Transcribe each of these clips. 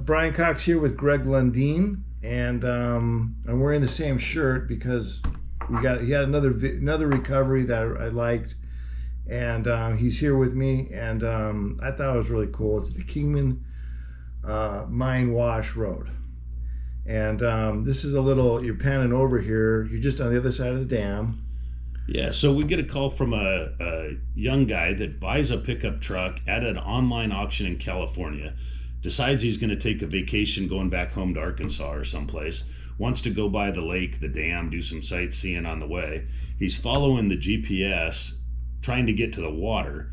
Brian Cox here with Greg Lundeen, and I'm wearing the same shirt because he had another recovery that I liked, and he's here with me, and I thought it was really cool. It's the Kingman Mine Wash Road, and this is a little. You're panning over here. You're just on the other side of the dam. Yeah, so we get a call from a young guy that buys a pickup truck at an online auction in California, decides he's going to take a vacation going back home to Arkansas or someplace, wants to go by the lake, the dam, do some sightseeing on the way. He's following the GPS, trying to get to the water,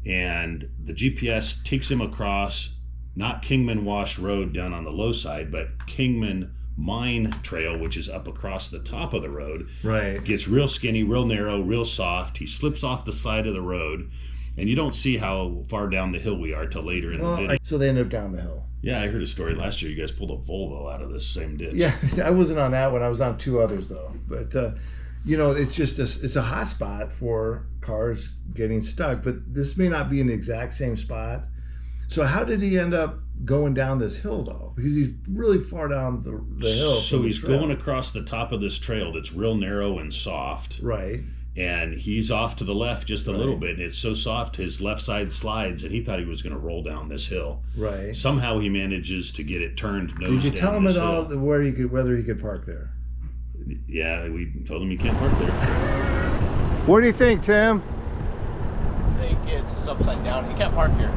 and the GPS takes him across, not Kingman Wash Road down on the low side, but Kingman Mine Trail, which is up across the top of the road. Right. Gets real skinny, real narrow, real soft. He slips off the side of the road, and you don't see how far down the hill we are till later in the video. So they end up down the hill. Yeah, I heard a story last year. You guys pulled a Volvo out of this same ditch. Yeah, I wasn't on that one. I was on two others though. But it's just it's a hot spot for cars getting stuck. But this may not be in the exact same spot. So how did he end up going down this hill though? Because he's really far down the hill. So he's going across the top of this trail that's real narrow and soft. Right. And he's off to the left just a little bit, and it's so soft his left side slides, and he thought he was going to roll down this hill. Right. Somehow he manages to get it turned nose down. Did you tell him at all whether he could park there? Yeah, we told him he can't park there. What do you think, Tim? I think it's upside down. You can't park here.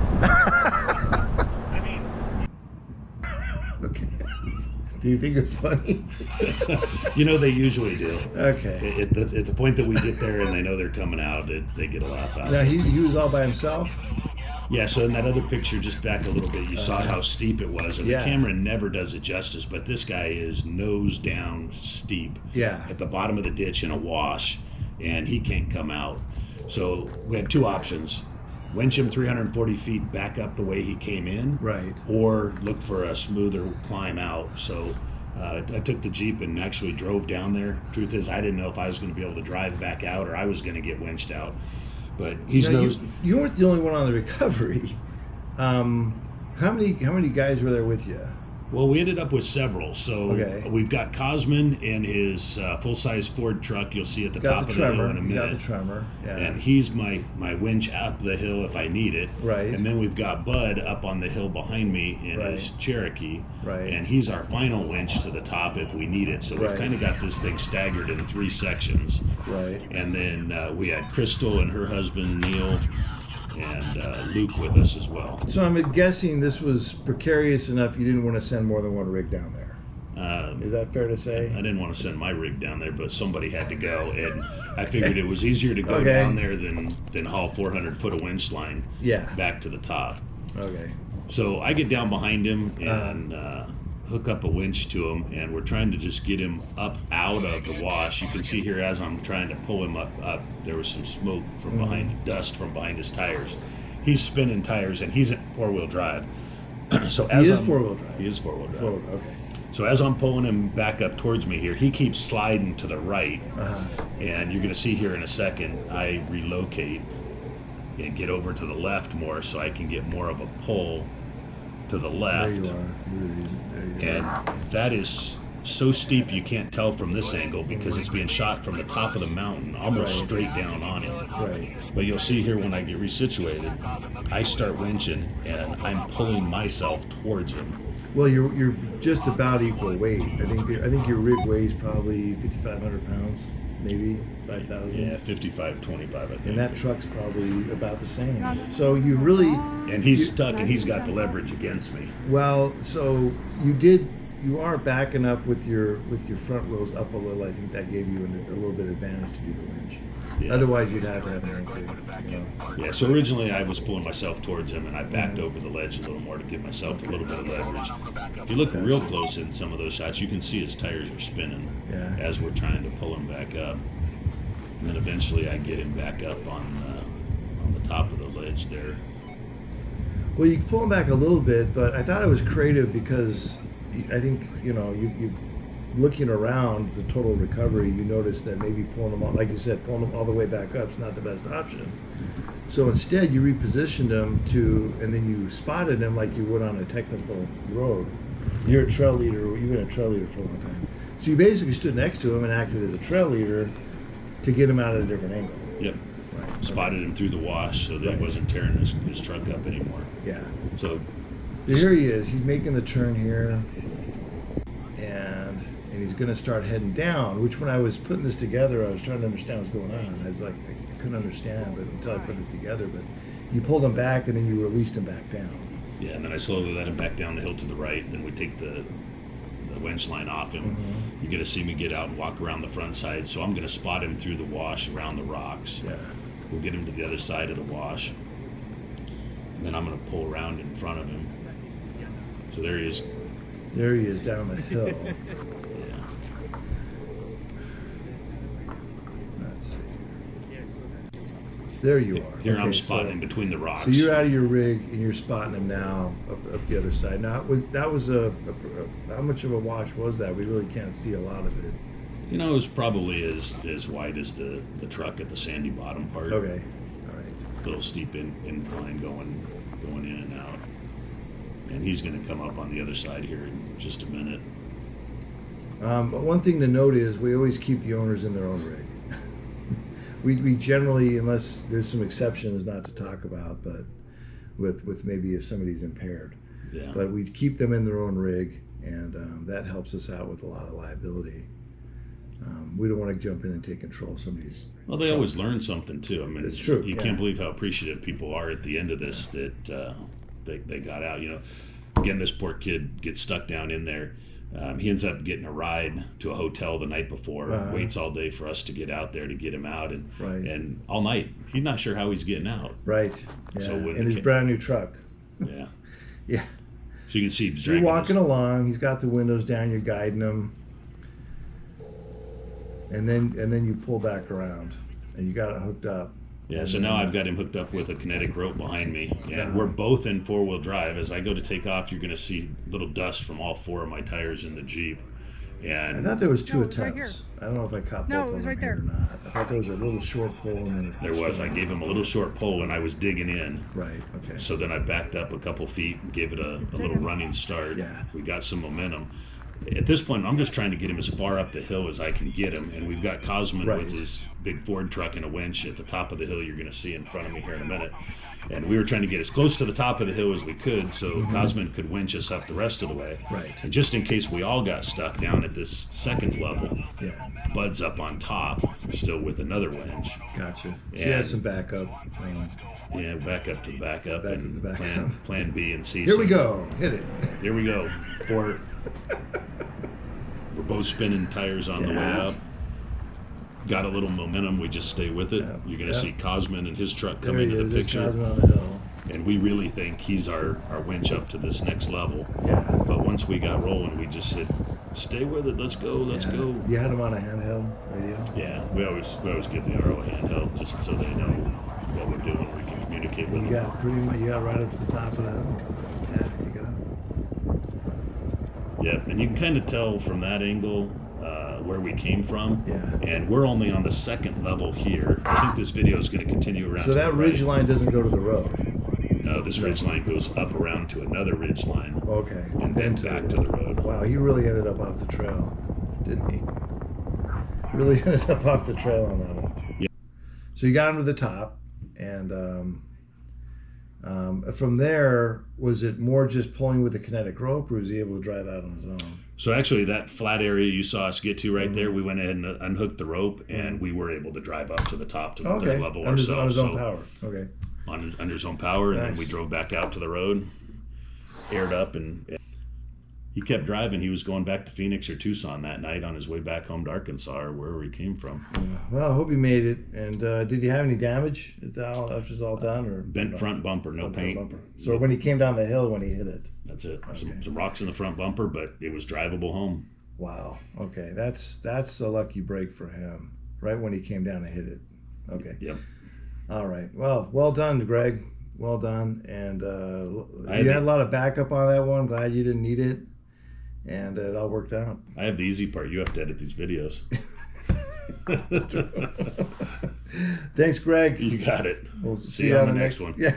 I mean, okay. Do you think it's funny? They usually do. Okay. At the point that we get there and they know they're coming out, they get a laugh out. Now he was all by himself? Yeah, so in that other picture, just back a little bit, you saw how steep it was. And the camera never does it justice, but this guy is nose down steep at the bottom of the ditch in a wash, and he can't come out. So we had two options. Winch him 340 feet back up the way he came in, or look for a smoother climb out. So I took the Jeep and actually drove down there. Truth is, I didn't know if I was going to be able to drive back out or I was going to get winched out. But he's you weren't the only one on the recovery. How many guys were there with you? Well, we ended up with several. So we've got Cosmin in his full-size Ford truck. You'll see at the top of the hill in a minute. You got the tremor. Yeah. And he's my winch up the hill if I need it. Right. And then we've got Bud up on the hill behind me in his Cherokee. Right. And he's our final winch to the top if we need it. So we've kind of got this thing staggered in three sections. Right. And then we had Kristel and her husband, Neil, and Luc with us as well. So I'm guessing this was precarious enough you didn't want to send more than one rig down there. Is that fair to say? I didn't want to send my rig down there, but somebody had to go, and I figured it was easier to go down there than haul 400 foot of winch line back to the top. Okay. So I get down behind him and hook up a winch to him, and we're trying to just get him up out of the wash. You can see here as I'm trying to pull him up, there was some smoke from behind, dust from behind his tires. He's spinning tires, and he's at four-wheel drive. So as he is four-wheel drive. He is four-wheel drive. Okay. So as I'm pulling him back up towards me here, he keeps sliding to the right, and you're going to see here in a second, I relocate and get over to the left more so I can get more of a pull to the left. There you are. And that is so steep you can't tell from this angle because it's being shot from the top of the mountain, almost straight down on him. Right. But you'll see here when I get resituated, I start winching and I'm pulling myself towards him. Well, you're just about equal weight. I think your rig weighs probably 5,500 pounds, maybe 5,000. Yeah, 55-25, I think. And that truck's probably about the same. So you really. And he's stuck, and he's got the leverage against me. Well, so you are back enough with your front wheels up a little. I think that gave you a little bit of advantage to do the winch. Yeah. Otherwise, you'd have to have an anchor. Yeah, so originally I was pulling myself towards him, and I backed over the ledge a little more to give myself a little bit of leverage. If you look real close in some of those shots, you can see his tires are spinning as we're trying to pull him back up. And then eventually I get him back up on the top of the ledge there. Well, you can pull him back a little bit, but I thought it was creative because I think, you looking around the total recovery, you notice that maybe pulling them all, like you said, pulling them all the way back up is not the best option. So instead, you repositioned him and then you spotted him like you would on a technical road. You're a trail leader. You've been a trail leader for a long time. So you basically stood next to him and acted as a trail leader to get him out at a different angle. Yep. Right. Spotted him through the wash so that he wasn't tearing his truck up anymore. Yeah. So here he is. He's making the turn here, and he's going to start heading down. Which, when I was putting this together, I was trying to understand what's going on. I was like, I couldn't understand, but until I put it together. But you pulled him back, and then you released him back down. Yeah, and then I slowly let him back down the hill to the right. Then we take the winch line off him. Mm-hmm. You're going to see me get out and walk around the front side. So I'm going to spot him through the wash around the rocks. Yeah. We'll get him to the other side of the wash. And then I'm going to pull around in front of him. So there he is. There he is down the hill. Yeah. Let's see. There you are. Here Okay, I'm spotting him so, between the rocks. So you're out of your rig and you're spotting him now up the other side. Now, that was how much of a wash was that? We really can't see a lot of it. You know, it was probably as wide as the truck at the sandy bottom part. Okay. All right. A little steep incline going in and out. And he's going to come up on the other side here in just a minute. One thing to note is we always keep the owners in their own rig. we generally, unless there's some exceptions not to talk about, but with maybe if somebody's impaired. Yeah. But we keep them in their own rig, and that helps us out with a lot of liability. We don't want to jump in and take control of somebody's. Well, they always learn something too. I mean, it's true. You can't believe how appreciative people are at the end of this that they got out. You know, again, this poor kid gets stuck down in there. He ends up getting a ride to a hotel the night before. Waits all day for us to get out there to get him out, and all night he's not sure how he's getting out. Right. Yeah. So when in his brand new truck. Yeah. Yeah. So you can see he's you're walking along. He's got the windows down. You're guiding him, and then you pull back around, and you got it hooked up. Yeah, so now I've got him hooked up with a kinetic rope behind me, and we're both in four-wheel drive. As I go to take off, you're going to see little dust from all four of my tires in the Jeep. And I thought there was two it's right attempts. I don't know if I caught No, both it of was them right here there. or not. I thought there was a little short pull, and then there was. I gave him a little short pull when I was digging in. Right. Okay. So then I backed up a couple feet and gave it a little running start. Yeah. We got some momentum. At this point, I'm just trying to get him as far up the hill as I can get him, and we've got Cosmin with his big Ford truck and a winch at the top of the hill you're going to see in front of me here in a minute. And we were trying to get as close to the top of the hill as we could so Cosmin could winch us up the rest of the way. Right. And just in case we all got stuck down at this second level, Bud's up on top, still with another winch. Gotcha. She has some backup. Yeah, back up to the backup and plan B and C. Here we go. Hit it. Here we go. We're both spinning tires on the way up. Got a little momentum. We just stay with it. You're going to see Cosmin and his truck come into the picture. Cosmin on the hill. And we really think he's our winch up to this next level. Yeah. But once we got rolling, we just said, stay with it. Let's go. Let's go. You had him on a handheld radio? Yeah. We always give the RO a handheld just so they know what we're doing. We can communicate with them. You got right up to the top of the hill. Yeah, you got him. Yeah, and you can kind of tell from that angle where we came from. Yeah. And we're only on the second level here. I think this video is going to continue around. So that ridge line doesn't go to the road. No, this ridge line goes up around to another ridge line. Okay. And then back to the road. Wow, he really ended up off the trail, didn't he? Really ended up off the trail on that one. Yeah. So you got him to the top, and from there, was it more just pulling with the kinetic rope, or was he able to drive out on his own? So actually, that flat area you saw us get to right there, we went ahead and unhooked the rope, and we were able to drive up to the top to the third level ourselves. On his own power. Okay. Under his own power, and then we drove back out to the road, aired up, and he kept driving. He was going back to Phoenix or Tucson that night on his way back home to Arkansas or wherever he came from. Well, I hope he made it. And did he have any damage after it's all done? Or bent front bumper, no paint. Bumper. So when he came down the hill, when he hit it? That's it. Okay. Some rocks in the front bumper, but it was drivable home. Wow. Okay, that's a lucky break for him. Right when he came down and hit it. Okay. Yep. All right. Well done, Greg. Well done. And you had a lot of backup on that one. Glad you didn't need it. And it all worked out. I have the easy part. You have to edit these videos. Thanks, Greg. You got it. We'll See you on the next one. Yeah.